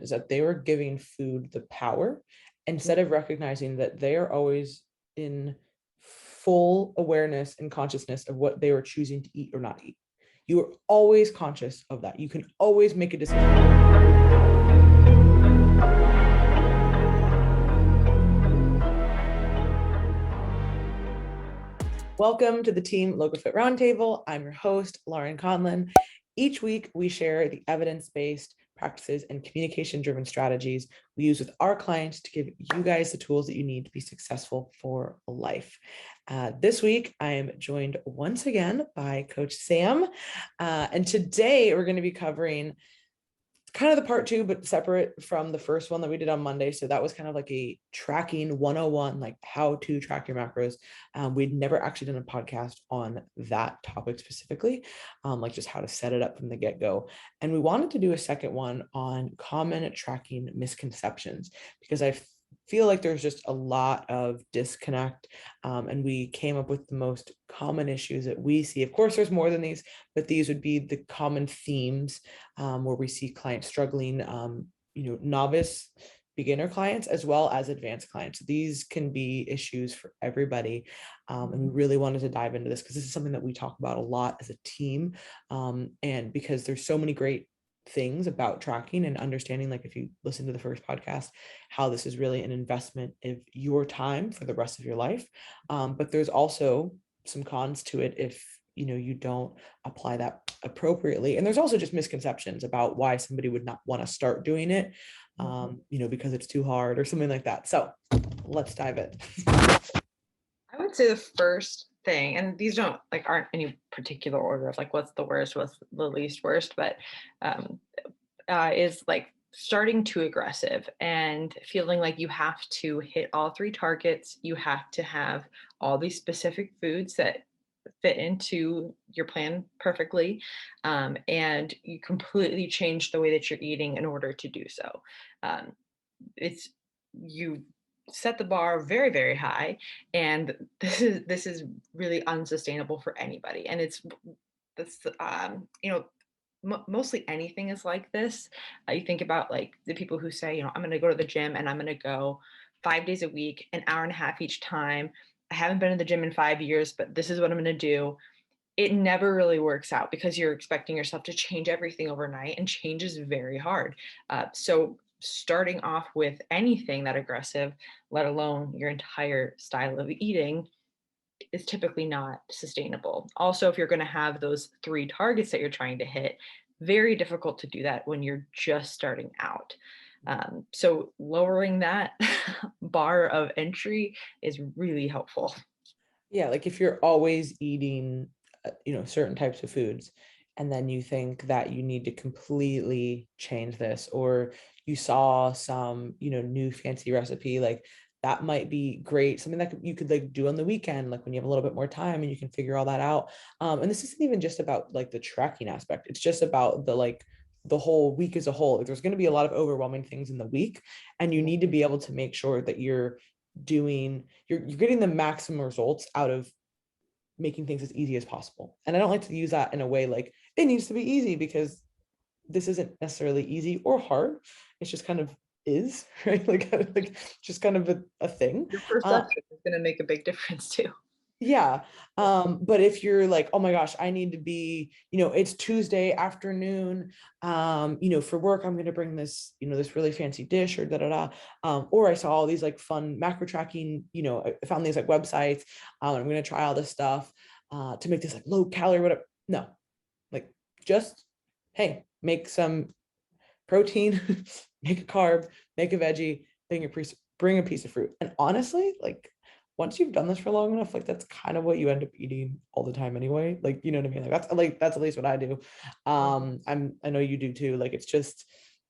is that they were giving food the power instead of recognizing that they are always in full awareness and consciousness of what they were choosing to eat or not eat. You are always conscious of that. You can always make a decision. Welcome to the Team Local Fit Roundtable. I'm your host, Laurin Conlon. Each week, we share the evidence-based practices and communication-driven strategies we use with our clients to give you guys the tools that you need to be successful for life. This week, I am joined once again by Coach Sam. And today, we're going to be covering kind of the part two, but separate from the first one that we did on Monday. So that was kind of like a tracking 101, like how to track your macros. We'd never actually done a podcast on that topic specifically, like just how to set it up from the get-go. And we wanted to do a second one on common tracking misconceptions, because I feel like there's just a lot of disconnect, and we came up with the most common issues that we see. Of course, there's more than these, but these would be the common themes where we see clients struggling, novice, beginner clients, as well as advanced clients. These can be issues for everybody. And we really wanted to dive into this because this is something that we talk about a lot as a team. And because there's so many great things about tracking and understanding, like if you listen to the first podcast, how this is really an investment of your time for the rest of your life. But there's also some cons to it if you don't apply that appropriately. And there's also just misconceptions about why somebody would not want to start doing it, because it's too hard or something like that. So let's dive in. I would say the first thing, and these aren't any particular order of like what's the worst, what's the least worst, but is like starting too aggressive and feeling like you have to hit all three targets. You have to have all these specific foods that fit into your plan perfectly, and you completely change the way that you're eating in order to do so. You set the bar very, very high, and this is really unsustainable for anybody. And mostly anything is like this. You think about like the people who say, I'm going to go to the gym and I'm going to go 5 days a week, an hour and a half each time. I haven't been in the gym in 5 years, but this is what I'm going to do. It never really works out because you're expecting yourself to change everything overnight, and change is very hard. So starting off with anything that aggressive, let alone your entire style of eating, is typically not sustainable. Also, if you're going to have those three targets that you're trying to hit, very difficult to do that when you're just starting out. So lowering that bar of entry is really helpful. Yeah, like if you're always eating, certain types of foods, and then you think that you need to completely change this, or you saw some, new fancy recipe, like that might be great. Something that you could like do on the weekend, like when you have a little bit more time and you can figure all that out. And this isn't even just about like the tracking aspect. It's just about the whole week as a whole. Like, there's going to be a lot of overwhelming things in the week, and you need to be able to make sure that you're getting the maximum results out of making things as easy as possible. And I don't like to use that in a way like it needs to be easy, because this isn't necessarily easy or hard. It's just kind of is, right? Like just kind of a thing. Your perception is going to make a big difference too. Yeah. But if you're like, oh my gosh, I need to be, it's Tuesday afternoon, for work, I'm going to bring this, this really fancy dish or or I saw all these like fun macro tracking, I found these like websites, and I'm going to try all this stuff, to make this like low calorie, whatever. No, like just, hey, make some protein, make a carb, make a veggie, bring a piece of fruit. And honestly, like, once you've done this for long enough, like that's kind of what you end up eating all the time anyway. Like, you know what I mean? That's at least what I do. I know you do too. Like, it's just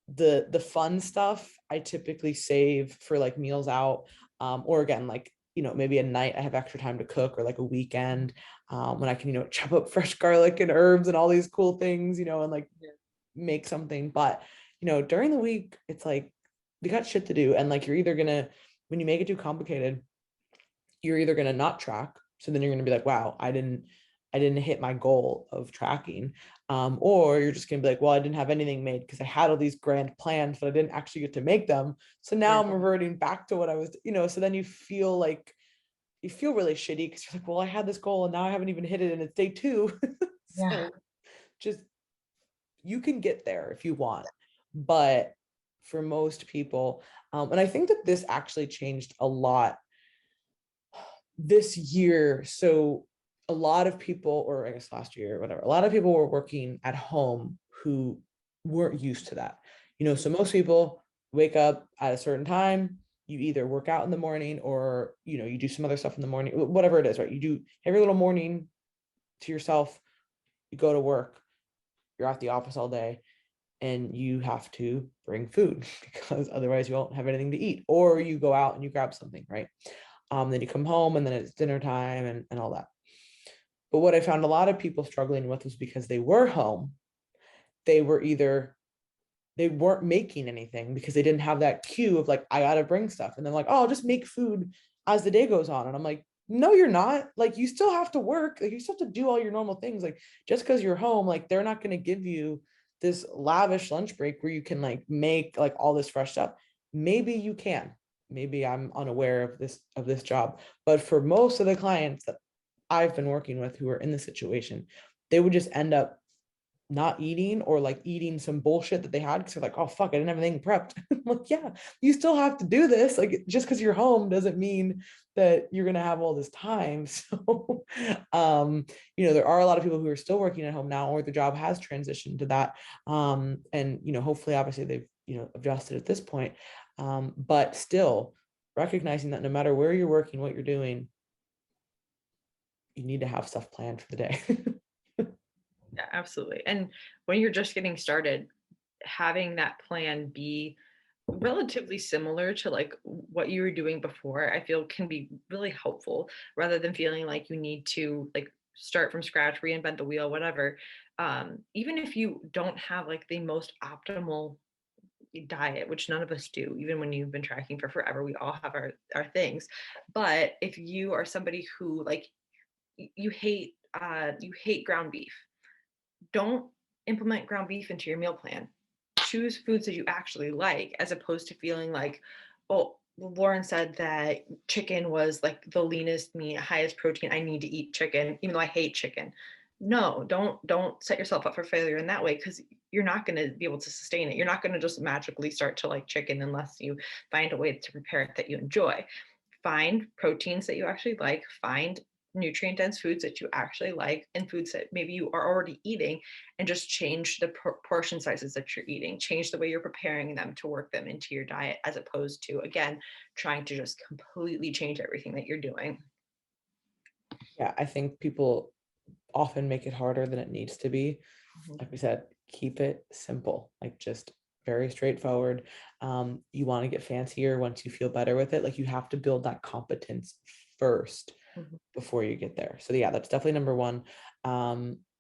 the fun stuff I typically save for like meals out, or again, like, maybe a night I have extra time to cook, or like a weekend, when I can, chop up fresh garlic and herbs and all these cool things, and like make something. But, during the week, it's like you got shit to do. And like, when you make it too complicated, you're either going to not track. So then you're going to be like, wow, I didn't hit my goal of tracking. Or you're just gonna be like, well, I didn't have anything made because I had all these grand plans, but I didn't actually get to make them. So now I'm Right. reverting back to what I was, so then you feel like you feel really shitty because you're like, well, I had this goal and now I haven't even hit it and it's day two. Yeah. So just you can get there if you want. But for most people, and I think that this actually changed a lot this year. So a lot of people, or I guess last year or whatever, a lot of people were working at home who weren't used to that. So most people wake up at a certain time, you either work out in the morning or you do some other stuff in the morning, whatever it is, right? You do every little morning to yourself, you go to work, you're at the office all day, and you have to bring food because otherwise you won't have anything to eat, or you go out and you grab something, right? Then you come home and then it's dinner time and all that. But what I found a lot of people struggling with was because they were home, they were either they weren't making anything because they didn't have that cue of like, I gotta bring stuff. And then like, oh, I'll just make food as the day goes on. And I'm like, no, you're not. Like, you still have to work. Like, you still have to do all your normal things. Like, just because you're home, like, they're not going to give you this lavish lunch break where you can like make like all this fresh stuff. Maybe you can. Maybe I'm unaware of this job. But for most of the clients that I've been working with who are in the situation, they would just end up not eating or like eating some bullshit that they had because they're like, oh fuck, I didn't have anything prepped. I'm like, yeah, you still have to do this. Like, just because you're home doesn't mean that you're gonna have all this time. So there are a lot of people who are still working at home now, or the job has transitioned to that. And hopefully obviously they've adjusted at this point. But still recognizing that no matter where you're working, what you're doing, you need to have stuff planned for the day. Yeah, absolutely. And when you're just getting started, having that plan be relatively similar to like what you were doing before, I feel can be really helpful rather than feeling like you need to like start from scratch, reinvent the wheel, whatever. Even if you don't have like the most optimal diet, which none of us do, even when you've been tracking for forever, we all have our things. But if you are somebody who like you hate ground beef, don't implement ground beef into your meal plan. Choose foods that you actually like, as opposed to feeling like, oh, well, Lauren said that chicken was like the leanest meat, highest protein. I need to eat chicken, even though I hate chicken. No, don't set yourself up for failure in that way, because you're not going to be able to sustain it. You're not going to just magically start to like chicken unless you find a way to prepare it that you enjoy. Find proteins that you actually like, find nutrient dense foods that you actually like, and foods that maybe you are already eating, and just change the portion sizes that you're eating, change the way you're preparing them to work them into your diet, as opposed to, again, trying to just completely change everything that you're doing. Yeah, I think people often make it harder than it needs to be. Mhm. Like we said, keep it simple, like just very straightforward. You want to get fancier once you feel better with it. Like, you have to build that competence first Mhm. before you get there. So yeah, that's definitely number one.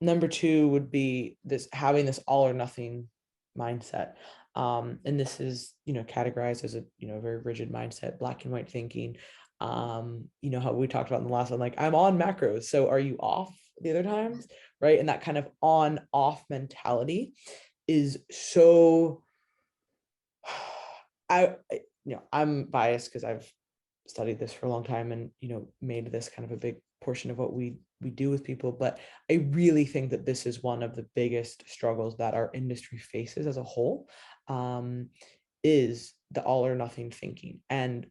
Number two would be this having this all or nothing mindset. And this is, categorized as a, very rigid mindset, black and white thinking. How we talked about in the last one, like, I'm on macros. So are you off the other times? Right. And that kind of on off mentality is so I'm biased because I've studied this for a long time and made this kind of a big portion of what we do with people. But I really think that this is one of the biggest struggles that our industry faces as a whole, is the all or nothing thinking. And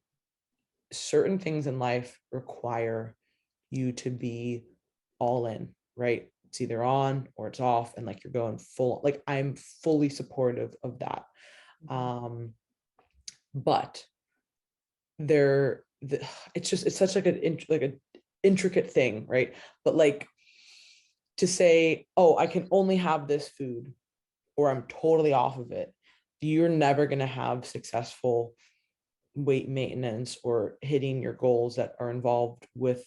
certain things in life require you to be all in, right? It's either on or it's off, and like you're going full, like, I'm fully supportive of that. Mhm. um but there it's such like an intricate thing, right? But like, to say, oh, I can only have this food or I'm totally off of it, you're never going to have successful weight maintenance or hitting your goals that are involved with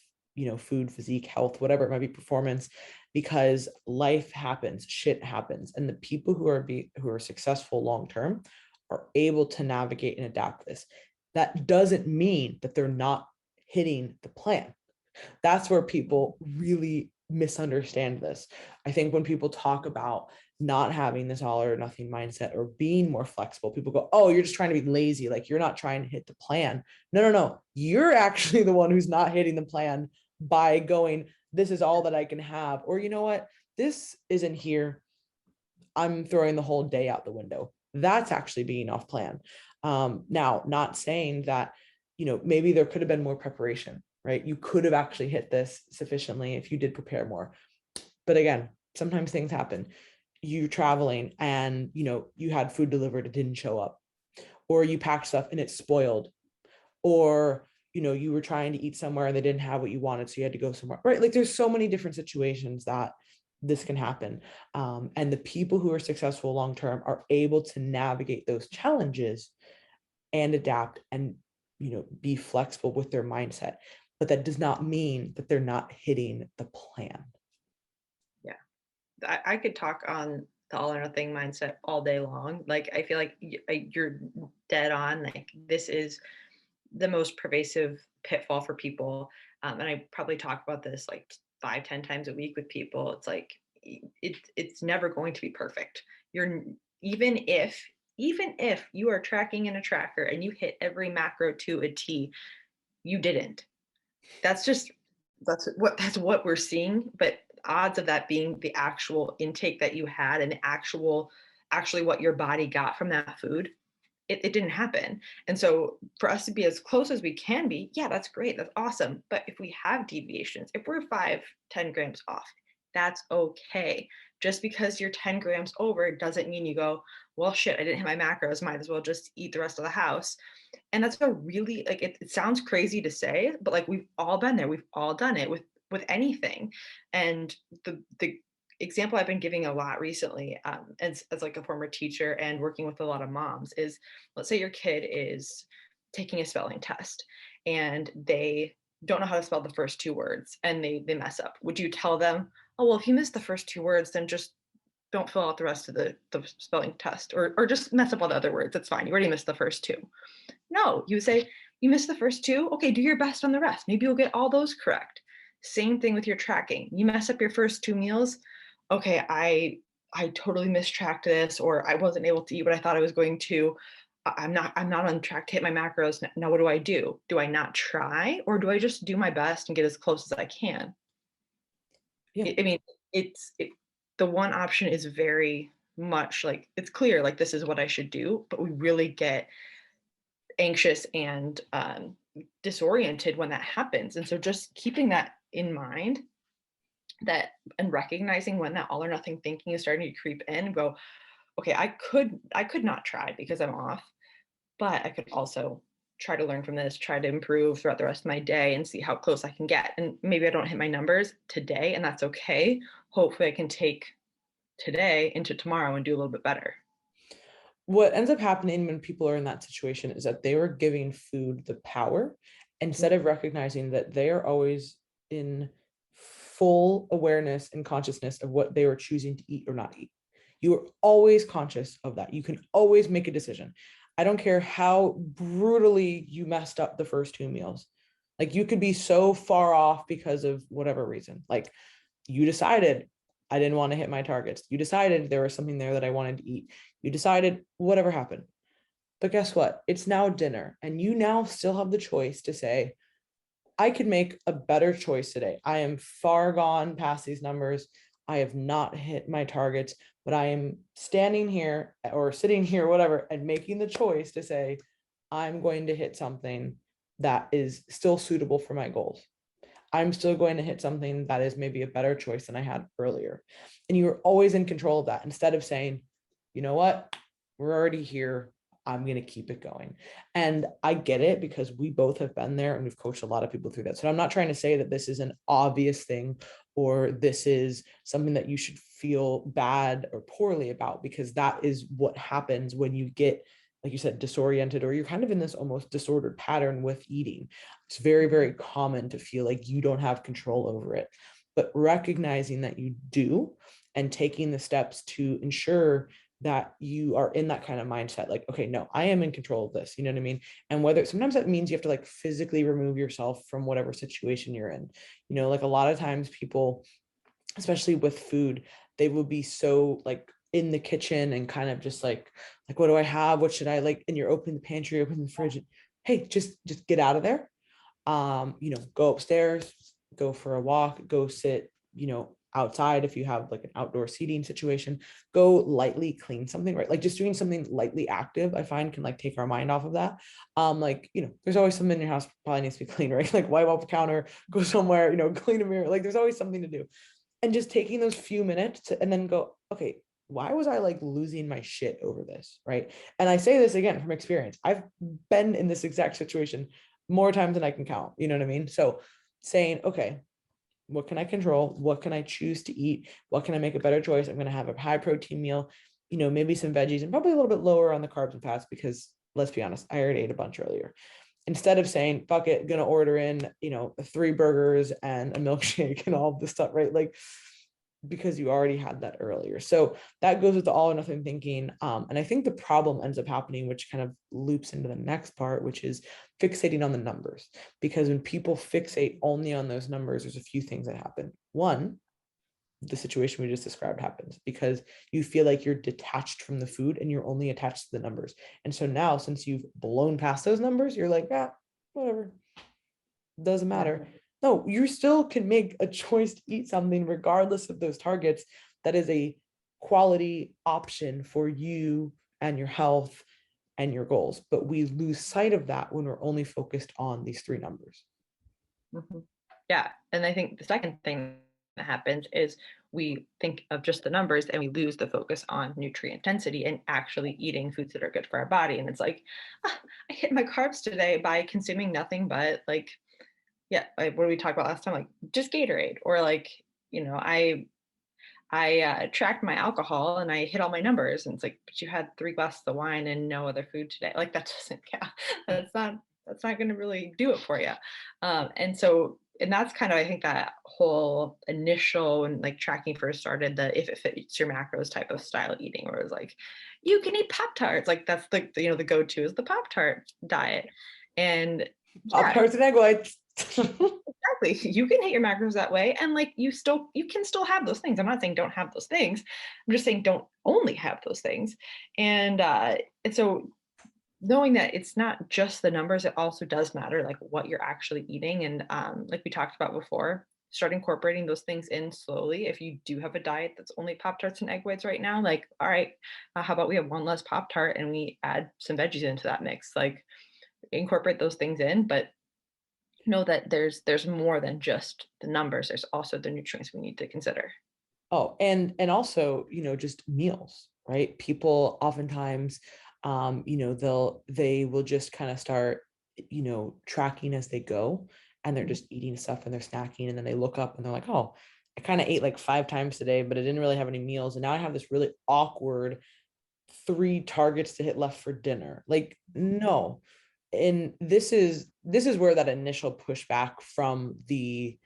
food, physique, health, whatever it might be, performance, because life happens, shit happens, and the people who are successful long term are able to navigate and adapt this. That doesn't mean that they're not hitting the plan. That's where people really misunderstand this. I think when people talk about not having this all or nothing mindset or being more flexible, people go, oh, you're just trying to be lazy. Like you're not trying to hit the plan. No, no, no. You're actually the one who's not hitting the plan by going, this is all that I can have. Or you know what? This isn't here. I'm throwing the whole day out the window. That's actually being off plan. Now, not saying that, maybe there could have been more preparation, right? You could have actually hit this sufficiently if you did prepare more. But again, sometimes things happen. You traveling and, you had food delivered, it didn't show up, or you packed stuff and it spoiled, or, you were trying to eat somewhere and they didn't have what you wanted. So you had to go somewhere, right? Like there's so many different situations that this can happen. And the people who are successful long-term are able to navigate those challenges and adapt and, be flexible with their mindset. But that does not mean that they're not hitting the plan. Yeah. I could talk on the all or nothing mindset all day long. Like, I feel like you're dead on. Like, this is the most pervasive pitfall for people. And I probably talk about this like 5, 10 times a week with people. It's like, it's never going to be perfect. You're even if you are tracking in a tracker and you hit every macro to a T, you didn't. That's just that's what we're seeing. But odds of that being the actual intake that you had and actually what your body got from that food, it didn't happen. And so for us to be as close as we can be, yeah, that's great. That's awesome. But if we have deviations, if we're 5, 10 grams off, that's okay. Just because you're 10 grams over doesn't mean you go, well, shit, I didn't hit my macros. Might as well just eat the rest of the house. And that's a really, like, it sounds crazy to say, but like we've all been there. We've all done it with anything. And the example I've been giving a lot recently, as like a former teacher and working with a lot of moms, is, let's say your kid is taking a spelling test and they don't know how to spell the first 2 words and they mess up. Would you tell them, oh, well, if you miss the first 2 words, then just don't fill out the rest of the spelling test, or just mess up all the other words? That's fine. You already missed the first 2. No, you say, you missed the first 2. Okay, do your best on the rest. Maybe you'll get all those correct. Same thing with your tracking. You mess up your first 2 meals. Okay, I totally mistracked this, or I wasn't able to eat what I thought I was going to. I'm not on track to hit my macros. Now what do I do? Do I not try, or do I just do my best and get as close as I can? Yeah. I mean, the one option is very much like, it's clear, like, this is what I should do, but we really get anxious and disoriented when that happens. And so just keeping that in mind, that, and recognizing when that all or nothing thinking is starting to creep in and go, okay, I could not try because I'm off, but I could also try to learn from this, try to improve throughout the rest of my day and see how close I can get. And maybe I don't hit my numbers today, and that's okay. Hopefully I can take today into tomorrow and do a little bit better. What ends up happening when people are in that situation is that they were giving food the power instead of recognizing that they are always in full awareness and consciousness of what they were choosing to eat or not eat. You are always conscious of that. You can always make a decision. I don't care how brutally you messed up the first 2 meals. Like you could be so far off because of whatever reason. Like you decided I didn't want to hit my targets. You decided there was something there that I wanted to eat. You decided whatever happened. But guess what? It's now dinner, and you now still have the choice to say, I could make a better choice today. I am far gone past these numbers. I have not hit my targets, but I am standing here or sitting here, whatever, and making the choice to say, I'm going to hit something that is still suitable for my goals. I'm still going to hit something that is maybe a better choice than I had earlier. And you're always in control of that instead of saying, you know what, we're already here. I'm going to keep it going. And I get it because we both have been there and we've coached a lot of people through that. So I'm not trying to say that this is an obvious thing or this is something that you should feel bad or poorly about, because that is what happens when you get, like you said, disoriented, or you're kind of in this almost disordered pattern with eating. It's very, very common to feel like you don't have control over it, but recognizing that you do and taking the steps to ensure that you are in that kind of mindset, like, okay, no, I am in control of this. You know what I mean? And whether sometimes that means you have to like physically remove yourself from whatever situation you're in, like a lot of times people especially with food, they will be so like in the kitchen and kind of just like what do I have? What should I like? And you're opening the pantry, opening the fridge. And, hey, just get out of there. Go upstairs, go for a walk, go sit, outside if you have like an outdoor seating situation, go lightly clean something, right? Like just doing something lightly active, I find can like take our mind off of that. There's always something in your house probably needs to be clean, right? Like wipe off the counter, go somewhere, clean a mirror. Like there's always something to do. And just taking those few minutes and then go, okay, why was I like losing my shit over this? Right. And I say this again from experience. I've been in this exact situation more times than I can count. You know what I mean? So saying, okay, what can I control? What can I choose to eat? What can I make a better choice? I'm going to have a high protein meal, maybe some veggies and probably a little bit lower on the carbs and fats because let's be honest, I already ate a bunch earlier. Instead of saying, fuck it, gonna order in, 3 burgers and a milkshake and all this stuff, right? Like, because you already had that earlier. So that goes with the all or nothing thinking. And I think the problem ends up happening, which kind of loops into the next part, which is fixating on the numbers. Because when people fixate only on those numbers, there's a few things that happen. One, the situation we just described happens because you feel like you're detached from the food and you're only attached to the numbers. And so now, since you've blown past those numbers, you're like, yeah, whatever, doesn't matter. No, you still can make a choice to eat something regardless of those targets that is a quality option for you and your health and your goals. But we lose sight of that when we're only focused on these 3 numbers. Mm-hmm. Yeah. And I think the second thing that happens is we think of just the numbers and we lose the focus on nutrient density and actually eating foods that are good for our body. And it's like, I hit my carbs today by consuming nothing but like, yeah, like what did we talk about last time? Like just Gatorade, or like, I tracked my alcohol and I hit all my numbers, and it's like, but you had 3 glasses of wine and no other food today. Like that doesn't, yeah, that's not going to really do it for you. And that's kind of, I think that whole initial and like tracking first started, the if it fits your macros type of style eating, where it was like, you can eat Pop Tarts. Like that's the go-to is the Pop Tart diet. And Pop yeah, Tarts and egg whites. exactly. You can hit your macros that way. And like you can still have those things. I'm not saying don't have those things. I'm just saying don't only have those things. And so knowing that it's not just the numbers, it also does matter like what you're actually eating. And like we talked about before, start incorporating those things in slowly. If you do have a diet that's only Pop Tarts and egg whites right now, like, all right, how about we have one less Pop Tart and we add some veggies into that mix? Like incorporate those things in, but know that there's more than just the numbers. There's also the nutrients we need to consider. Oh, and also, just meals, right? People oftentimes, they will just kind of start, tracking as they go, and they're just eating stuff and they're snacking, and then they look up and they're like, oh, I kind of ate like 5 times today, but I didn't really have any meals, and now I have this really awkward 3 targets to hit left for dinner. Like, no. And this is where that initial pushback from the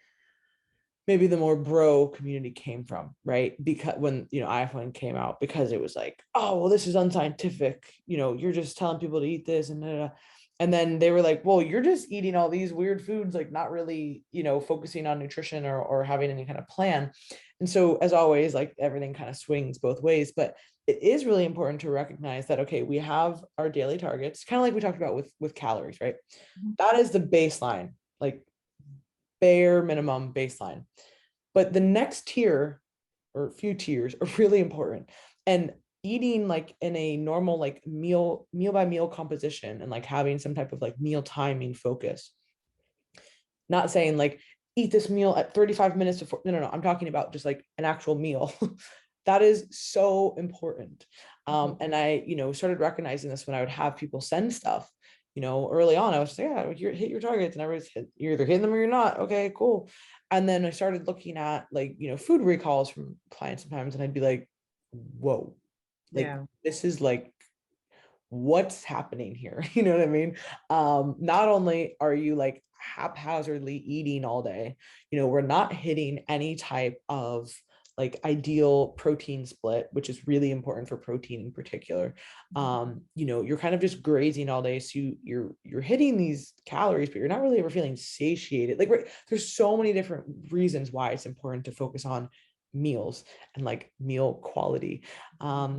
maybe the more bro community came from, right? Because when iPhone came out, because it was like, oh well, this is unscientific, you're just telling people to eat this, and then they were like, well, you're just eating all these weird foods, like not really focusing on nutrition or having any kind of plan. And so as always, like everything kind of swings both ways, but it is really important to recognize that, okay, we have our daily targets, kind of like we talked about with calories, right? That is the baseline, like bare minimum baseline. But the next tier or few tiers are really important. And eating like in a normal like meal by meal composition and like having some type of like meal timing focus. Not saying like eat this meal at 35 minutes before. No. I'm talking about just like an actual meal. That is so important. And I, started recognizing this when I would have people send stuff. Early on, I was like, yeah, you hit your targets, and everybody's you're either hitting them or you're not. Okay, cool. And then I started looking at like, food recalls from clients sometimes, and I'd be like, whoa, like Yeah. this is like what's happening here? You know what I mean? Not only are you like haphazardly eating all day, we're not hitting any type of like ideal protein split, which is really important for protein in particular. You're kind of just grazing all day, so you're hitting these calories, but you're not really ever feeling satiated. Like there's so many different reasons why it's important to focus on meals and like meal quality.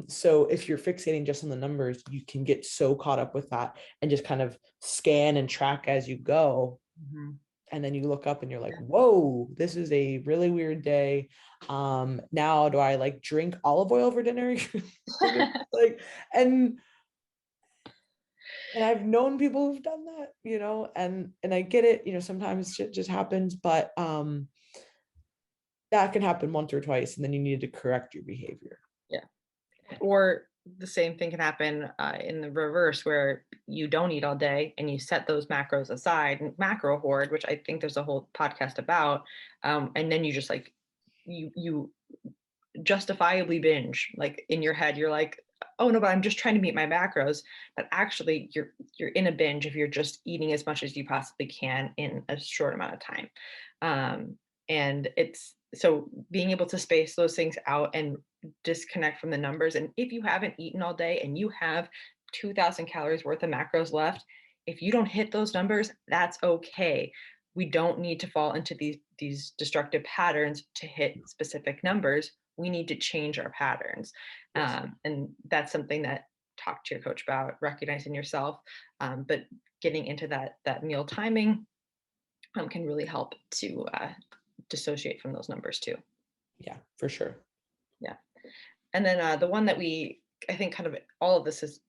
So if you're fixating just on the numbers, you can get so caught up with that and just kind of scan and track as you go. And then you look up and you're like, whoa, this is a really weird day. Now do I like drink olive oil for dinner? Like, and I've known people who've done that, and I get it, sometimes shit just happens, but that can happen once or twice, and then you need to correct your behavior. Yeah. Or the same thing can happen in the reverse, where you don't eat all day and you set those macros aside, and macro hoard, which I think there's a whole podcast about, and then you just like you justifiably binge. Like in your head, you're like, oh no, but I'm just trying to meet my macros. But actually, you're in a binge if you're just eating as much as you possibly can in a short amount of time. And it's so being able to space those things out and disconnect from the numbers. And if you haven't eaten all day and you have 2,000 calories worth of macros left, if you don't hit those numbers, that's okay. We don't need to fall into these destructive patterns to hit specific numbers. We need to change our patterns. Yes. And that's something that talk to your coach about, recognizing yourself, but getting into that meal timing can really help to dissociate from those numbers too. Yeah, for sure. Yeah. And then the one that I think kind of all of this is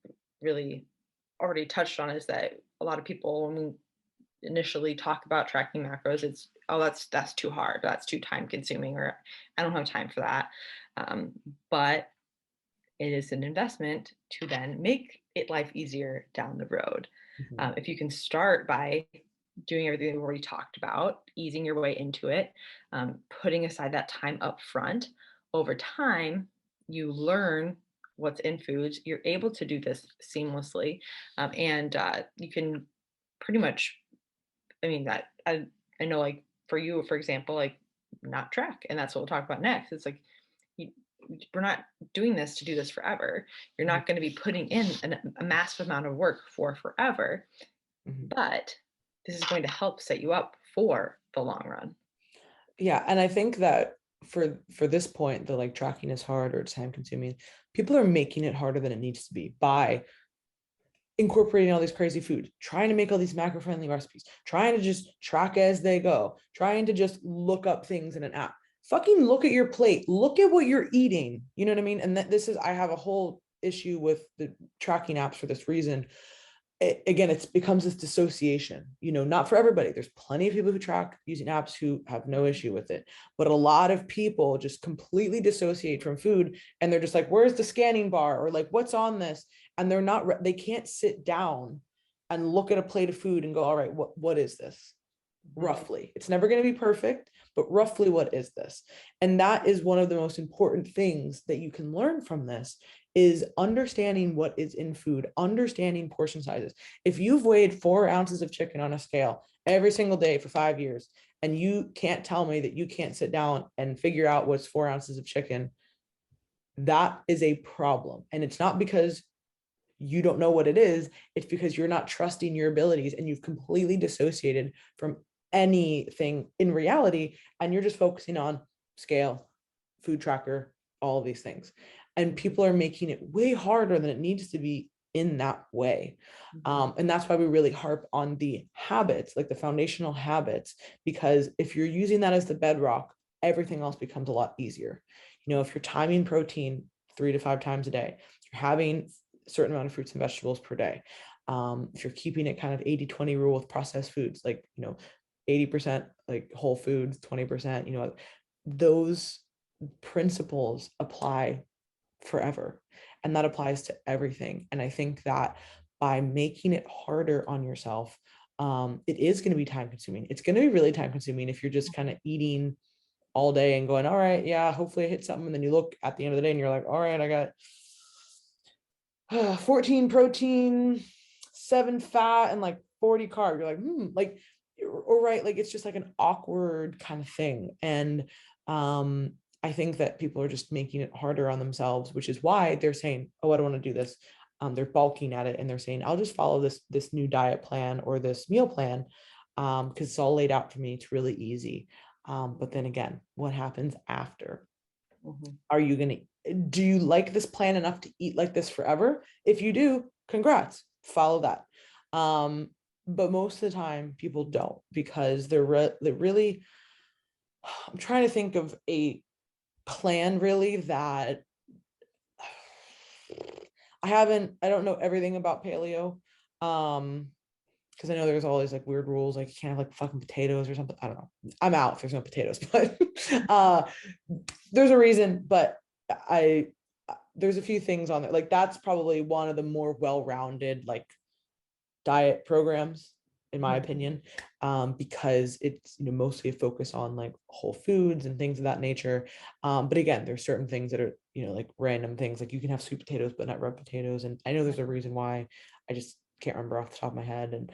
really already touched on is that a lot of people, when we initially talk about tracking macros, it's, oh, that's too hard, that's too time consuming, or I don't have time for that. But it is an investment to then make it life easier down the road. If you can start by doing everything we've already talked about, easing your way into it, putting aside that time up front, over time, you learn what's in foods. You're able to do this seamlessly. And you can pretty much, I mean, that I know, like for you, for example, like not track. And that's what we'll talk about next. It's like, you, we're not doing this to do this forever. You're not going to be putting in a massive amount of work for forever, but this is going to help set you up for the long run. Yeah, and I think that for this point, the like tracking is hard or it's time consuming. People are making it harder than it needs to be by incorporating all these crazy foods, trying to make all these macro friendly recipes, trying to just track as they go, trying to just look up things in an app. Fucking look at your plate, look at what you're eating. You know what I mean? And this is, I have a whole issue with the tracking apps for this reason. Again, it becomes this dissociation, not for everybody. There's plenty of people who track using apps who have no issue with it, but a lot of people just completely dissociate from food, and they're just like, where's the scanning bar, or like, what's on this? And they can't sit down and look at a plate of food and go, all right, what is this? Roughly, it's never going to be perfect, but roughly, what is this? And that is one of the most important things that you can learn from this, is understanding what is in food, understanding portion sizes. If you've weighed 4 ounces of chicken on a scale every single day for 5 years, and you can't tell me that you can't sit down and figure out what's 4 ounces of chicken, that is a problem. And it's not because you don't know what it is, it's because you're not trusting your abilities and you've completely dissociated from anything in reality, and you're just focusing on scale, food tracker, all of these things. And people are making it way harder than it needs to be in that way. And that's why we really harp on the habits, like the foundational habits, because if you're using that as the bedrock, everything else becomes a lot easier. If you're timing protein 3 to 5 times a day, you're having a certain amount of fruits and vegetables per day. If you're keeping it kind of 80-20 rule with processed foods, like, 80% like whole foods, 20%, those principles apply forever. And that applies to everything. And I think that by making it harder on yourself, it is going to be time consuming. It's going to be really time consuming if you're just kind of eating all day and going, all right, yeah, hopefully I hit something. And then you look at the end of the day and you're like, all right, I got 14 protein, 7 fat, and like 40 carb. You're like, like, or right, like it's just like an awkward kind of thing. And I think that people are just making it harder on themselves, which is why they're saying, oh, I don't want to do this. They're balking at it and they're saying, I'll just follow this new diet plan or this meal plan, because it's all laid out for me. It's really easy. But then again, what happens after? Mhm. Are you going to, do you like this plan enough to eat like this forever? If you do, congrats, follow that. Um, but most of the time people don't, because they're really, I'm trying to think of a plan really that I don't know everything about paleo. Because I know there's all these like weird rules, like you can't have like fucking potatoes or something. I don't know. I'm out if there's no potatoes, but there's a reason. But I there's a few things on there. Like that's probably one of the more well-rounded like diet programs, in my Mhm. opinion, because it's mostly a focus on like whole foods and things of that nature. But again, there's certain things that are like random things, like you can have sweet potatoes but not red potatoes, and I know there's a reason why. I just can't remember off the top of my head. And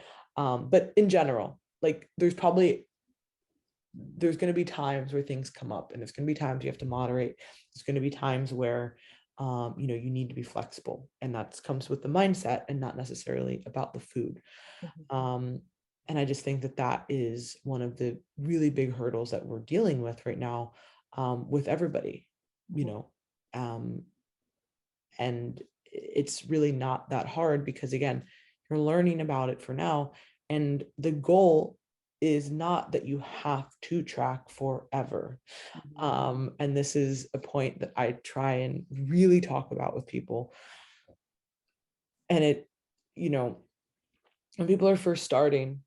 but in general, like there's going to be times where things come up, and there's going to be times you have to moderate. There's going to be times where you need to be flexible, and that comes with the mindset and not necessarily about the food. Mhm. um, and I just think that that is one of the really big hurdles that we're dealing with right now, with everybody, you Mhm. know um, and it's really not that hard, because again, you're learning about it for now, and the goal is not that you have to track forever. Mhm. And this is a point that I try and really talk about with people. And it, you know when people are first starting,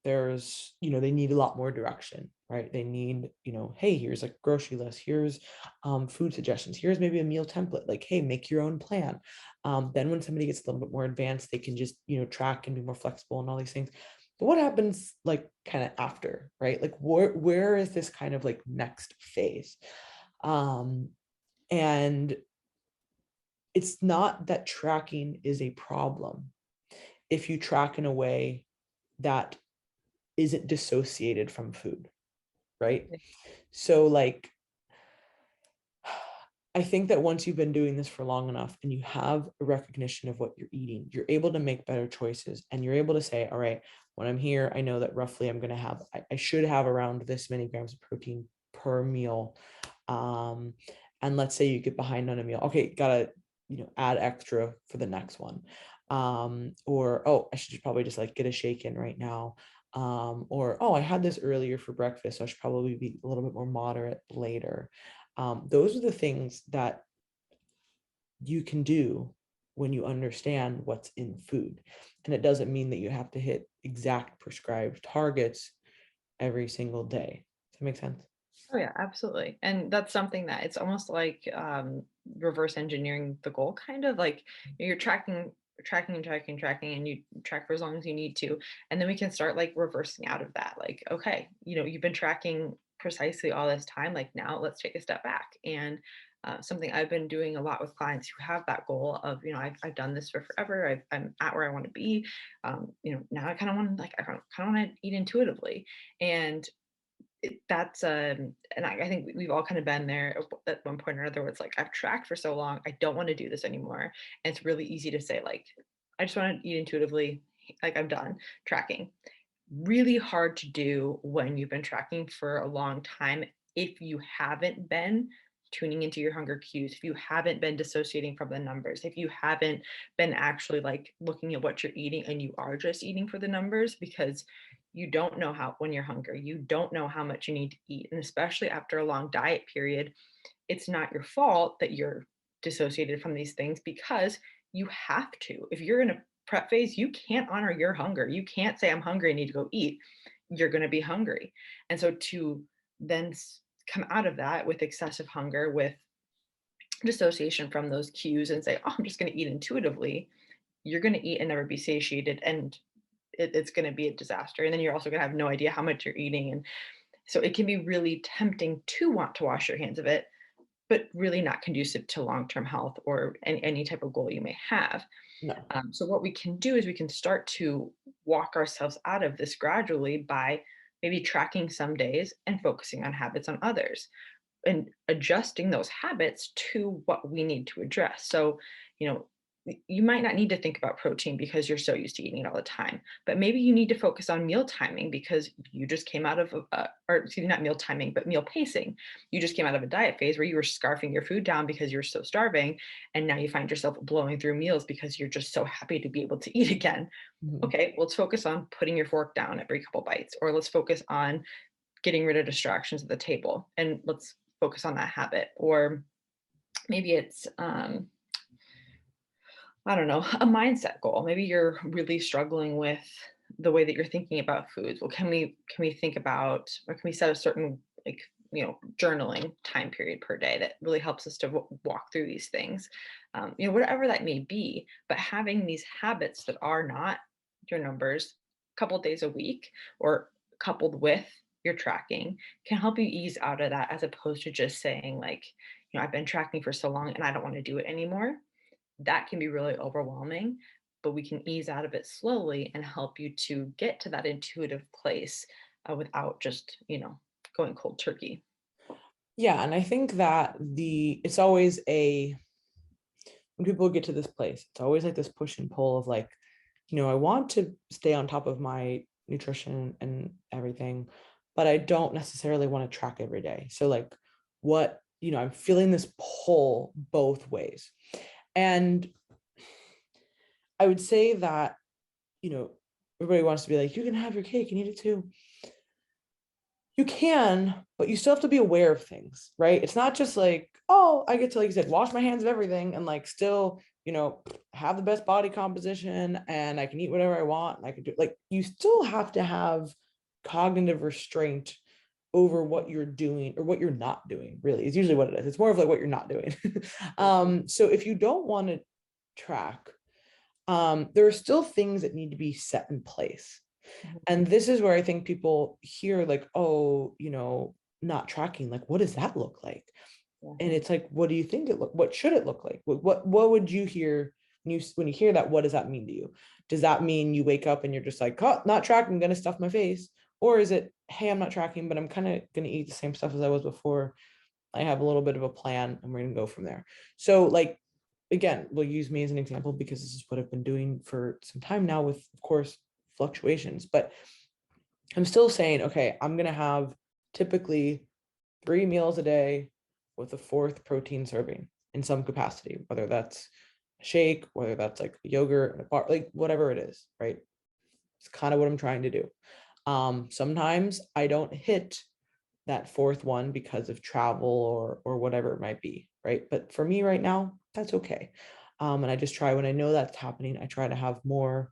there's they need a lot more direction, right? They need, hey, here's like grocery list, here's food suggestions, here's maybe a meal template, like, hey, make your own plan. Then when somebody gets a little bit more advanced, they can just track and be more flexible and all these things. But what happens like kind of after, right? Like where is this kind of like next phase? um and it's not that tracking is a problem if you track in a way that isn't dissociated from food, right? Yeah. So like I think that once you've been doing this for long enough and you have a recognition of what you're eating, you're able to make better choices, and you're able to say, all right, when I'm here, I know that roughly I'm going to have, I should have around this many grams of protein per meal. Um, and let's say you get behind on a meal. Okay, gotta, add extra for the next one. Or, oh, I should probably just like get a shake in right now. Or, oh, I had this earlier for breakfast, so I should probably be a little bit more moderate later. Those are the things that you can do when you understand what's in food. And it doesn't mean that you have to hit exact prescribed targets every single day. Does that make sense? Oh yeah, absolutely. And that's something that it's almost like reverse engineering the goal, kind of like you're tracking, and you track for as long as you need to. And then we can start like reversing out of that. Like, okay, you've been tracking precisely all this time. Like now let's take a step back. And something I've been doing a lot with clients who have that goal of, I've done this for forever. I'm at where I want to be. Now I kind of want like, I kind of want to eat intuitively. And that's and I think we've all kind of been there at one point or another where it's like I've tracked for so long, I don't want to do this anymore. And it's really easy to say like I just want to eat intuitively, like I'm done tracking. Really hard to do when you've been tracking for a long time if you haven't been tuning into your hunger cues, if you haven't been dissociating from the numbers, if you haven't been actually like looking at what you're eating and you are just eating for the numbers because you don't know how when you're hungry, you don't know how much you need to eat. And especially after a long diet period, it's not your fault that you're dissociated from these things because you have to. If you're in a prep phase, you can't honor your hunger. You can't say, I'm hungry, I need to go eat. You're going to be hungry. And so to then come out of that with excessive hunger, with dissociation from those cues and say, oh, I'm just going to eat intuitively, you're going to eat and never be satiated. And it's going to be a disaster. And then you're also going to have no idea how much you're eating. And so it can be really tempting to want to wash your hands of it, but really not conducive to long-term health or any type of goal you may have. No. So what we can do is we can start to walk ourselves out of this gradually by maybe tracking some days and focusing on habits on others and adjusting those habits to what we need to address. So, you know, you might not need to think about protein because you're so used to eating it all the time, but maybe you need to focus on meal timing because you just came out of or excuse me, not meal timing, but meal pacing. You just came out of a diet phase where you were scarfing your food down because you're so starving, and now you find yourself blowing through meals because you're just so happy to be able to eat again. Mhm. Okay, let's focus on putting your fork down every couple bites, or let's focus on getting rid of distractions at the table, and let's focus on that habit. Or maybe it's I don't know, a mindset goal. Maybe you're really struggling with the way that you're thinking about foods. Well, can we think about, or can we set a certain, like, journaling time period per day that really helps us to walk through these things, whatever that may be. But having these habits that are not your numbers, a couple days a week, or coupled with your tracking, can help you ease out of that, as opposed to just saying, like, I've been tracking for so long and I don't want to do it anymore. That can be really overwhelming, but we can ease out of it slowly and help you to get to that intuitive place, without just, going cold turkey. Yeah, and I think that it's always when people get to this place, it's always like this push and pull of like, I want to stay on top of my nutrition and everything, but I don't necessarily want to track every day. So like I'm feeling this pull both ways. And I would say that, you know, everybody wants to be like, you can have your cake and eat it too. You can, but you still have to be aware of things, right? It's not just like, oh, I get to, like you said, wash my hands of everything and like still, have the best body composition and I can eat whatever I want. And I can do like, you still have to have cognitive restraint over what you're doing or what you're not doing, really, is usually what it is. It's more of like what you're not doing. So if you don't want to track, there are still things that need to be set in place. Mhm. And this is where I think people hear like, oh, not tracking, like, what does that look like? Yeah. And it's like, what do you think what should it look like? What would you hear when you hear that? What does that mean to you? Does that mean you wake up and you're just like, oh, not tracking, I'm gonna stuff my face? Or is it, hey, I'm not tracking, but I'm kind of gonna eat the same stuff as I was before. I have a little bit of a plan and we're gonna go from there. So like, again, we'll use me as an example because this is what I've been doing for some time now with, of course, fluctuations. But I'm still saying, okay, I'm going to have typically 3 meals a day with a fourth protein serving in some capacity, whether that's a shake, whether that's like a yogurt and a bar, like whatever it is, right? It's kind of what I'm trying to do. Sometimes I don't hit that fourth one because of travel or whatever it might be, right? But for me right now, that's okay. And I just try when I know that's happening, I try to have more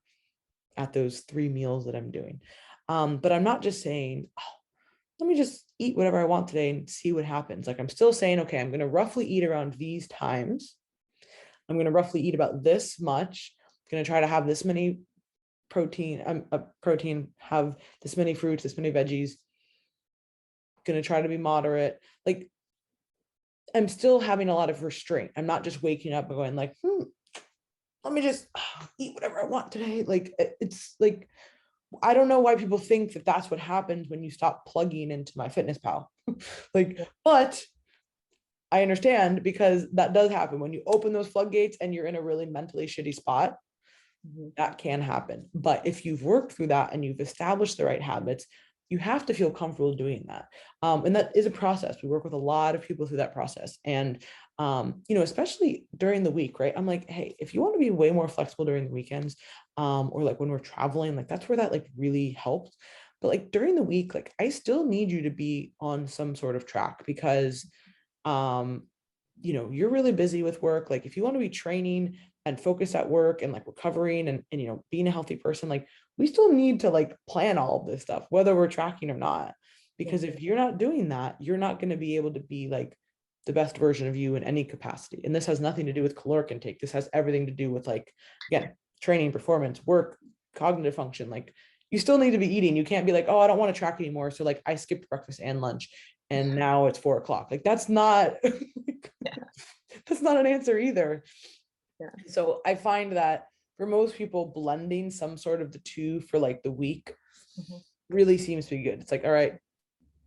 at those 3 meals that I'm doing. But I'm not just saying, oh, let me just eat whatever I want today and see what happens. Like I'm still saying, okay, I'm going to roughly eat around these times. I'm going to roughly eat about this much. I'm going to try to have this many protein, have this many fruits, this many veggies. Going to try to be moderate. Like I'm still having a lot of restraint. I'm not just waking up and going like, let me just eat whatever I want today. Like it's like, I don't know why people think that that's what happens when you stop plugging into my fitness pal. Like, Yeah. but I understand because that does happen when you open those floodgates and you're in a really mentally shitty spot. Mhm. That can happen. But if you've worked through that and you've established the right habits, you have to feel comfortable doing that. And that is a process. We work with a lot of people through that process. And, especially during the week, right? I'm like, hey, if you want to be way more flexible during the weekends, or like when we're traveling, like that's where that like really helps. But like during the week, like I still need you to be on some sort of track because um you're really busy with work. Like if you want to be training and focused at work and like recovering and being a healthy person, like we still need to like plan all of this stuff whether we're tracking or not, Yeah. because if you're not doing that, you're not going to be able to be like the best version of you in any capacity. And this has nothing to do with caloric intake. This has everything to do with, like, again, training, performance, work, cognitive function. Like you still need to be eating. You can't be like, oh, I don't want to track anymore, so like I skipped breakfast and lunch and now it's 4 o'clock. Like that's not Yeah. that's not an answer either. Yeah. So I find that for most people, blending some sort of the two for like the week Mhm. really seems to be good. It's like, all right,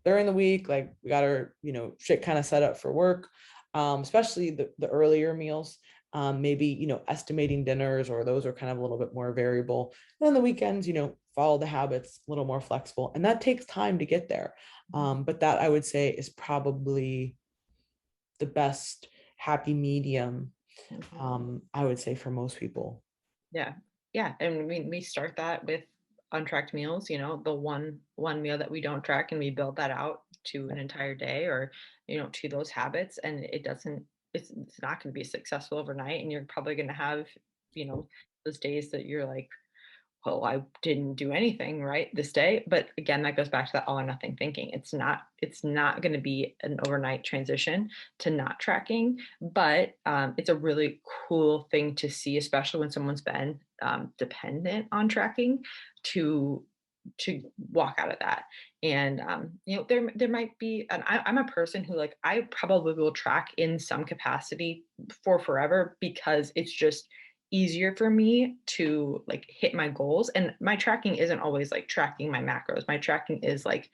during the week, like we got our, shit kind of set up for work, especially the earlier meals. maybe, estimating dinners, or those are kind of a little bit more variable. And on the weekends, follow the habits, a little more flexible. And that takes time to get there. But that, I would say, is probably the best happy medium, I would say, for most people. Yeah. Yeah. And we start that with untracked meals, the one meal that we don't track, and we build that out to an entire day, or, to those habits. And it's not going to be successful overnight. And you're probably going to have, those days that you're like, well, I didn't do anything right this day. But again, that goes back to that all or nothing thinking. It's not going to be an overnight transition to not tracking, but it's a really cool thing to see, especially when someone's been dependent on tracking, to walk out of that. And there might be, and I'm a person who, like, I probably will track in some capacity for forever, because it's just easier for me to, like, hit my goals. And my tracking isn't always like tracking my macros. My tracking is like,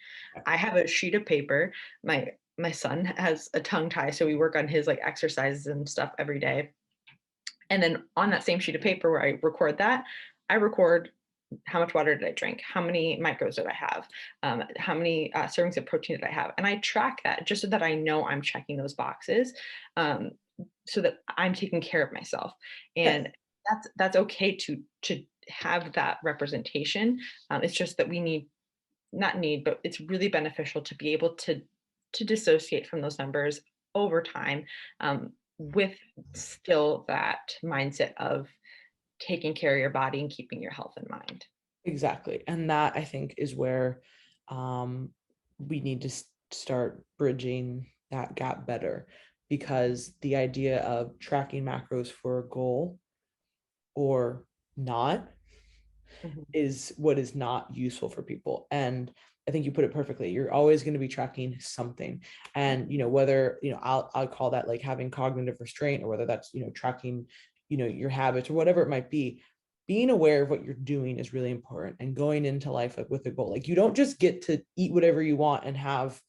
I have a sheet of paper. My son has a tongue tie, so we work on his, like, exercises and stuff every day. And then on that same sheet of paper where I record that, I record how much water did I drink? How many micros did I have? How many servings of protein did I have? And I track that just so that I know I'm checking those boxes, um, so that I'm taking care of myself. Yes, And that's okay to have that representation. It's just that we need, not need, but it's really beneficial to be able to dissociate from those numbers over time, with still that mindset of taking care of your body and keeping your health in mind. exactly. And that, I think, is where we need to start bridging that gap better, because the idea of tracking macros for a goal or not Mhm. is what is not useful for people. And I think you put it perfectly. You're always going to be tracking something. And, whether, I'll call that like having cognitive restraint, or whether that's, tracking, your habits or whatever it might be. Being aware of what you're doing is really important, and going into life like with a goal. Like, you don't just get to eat whatever you want and have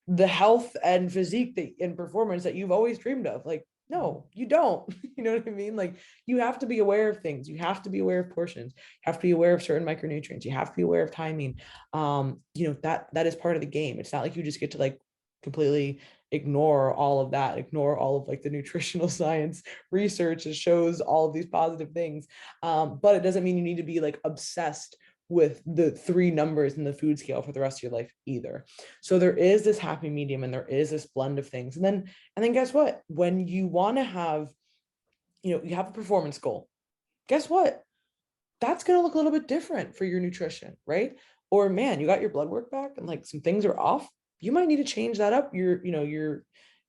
the health and physique and performance that you've always dreamed of. Like, Mhm. no, you don't. You know what I mean? Like, you have to be aware of things. You have to be aware of portions. You have to be aware of certain micronutrients. You have to be aware of timing. That is part of the game. It's not like you just get to like completely ignore all of that, ignore all of like the nutritional science research that shows all of these positive things. But it doesn't mean you need to be like obsessed with the three numbers in the food scale for the rest of your life either. So there is this happy medium, and there is this blend of things. And then guess what? When you want to have, you have a performance goal, guess what? That's going to look a little bit different for your nutrition, right? Or, man, you got your blood work back and like some things are off. You might need to change that up, your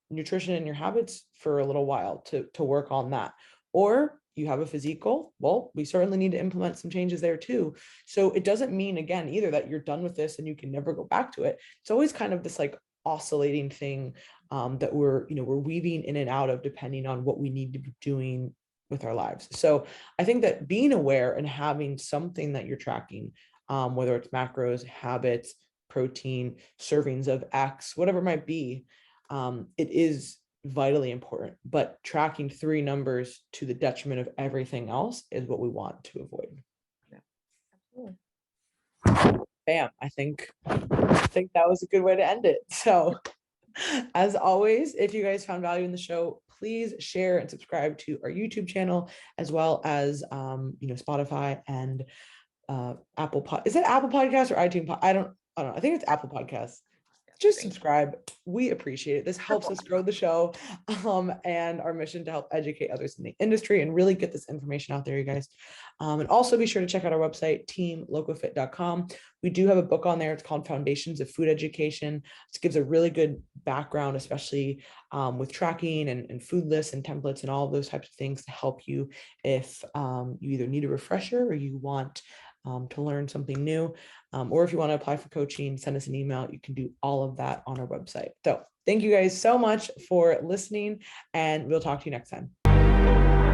nutrition and your habits for a little while to work on that. Or you have a physique goal. Well, we certainly need to implement some changes there too. So it doesn't mean, again, either that you're done with this and you can never go back to it. It's always kind of this like oscillating thing, that we're weaving in and out of, depending on what we need to be doing with our lives. So I think that being aware and having something that you're tracking, whether it's macros, habits, protein, servings of X, whatever it might be, it is vitally important. But tracking three numbers to the detriment of everything else is what we want to avoid. Yeah, absolutely. Bam. I think that was a good way to end it. So as always, if you guys found value in the show, please share and subscribe to our YouTube channel, as well as Spotify and Apple Is it Apple Podcasts or iTunes? I don't know. I think it's Apple Podcasts. Just Thank you. subscribe. We appreciate it. This helps us grow the show, and our mission to help educate others in the industry and really get this information out there, you guys. And also be sure to check out our website, teamlocofit.com. We do have a book on there. It's called Foundations of Food Education. It gives a really good background, especially with tracking and food lists and templates and all of those types of things to help you if you either need a refresher or you want to learn something new. Or if you want to apply for coaching, send us an email. You can do all of that on our website. So thank you guys so much for listening, and we'll talk to you next time.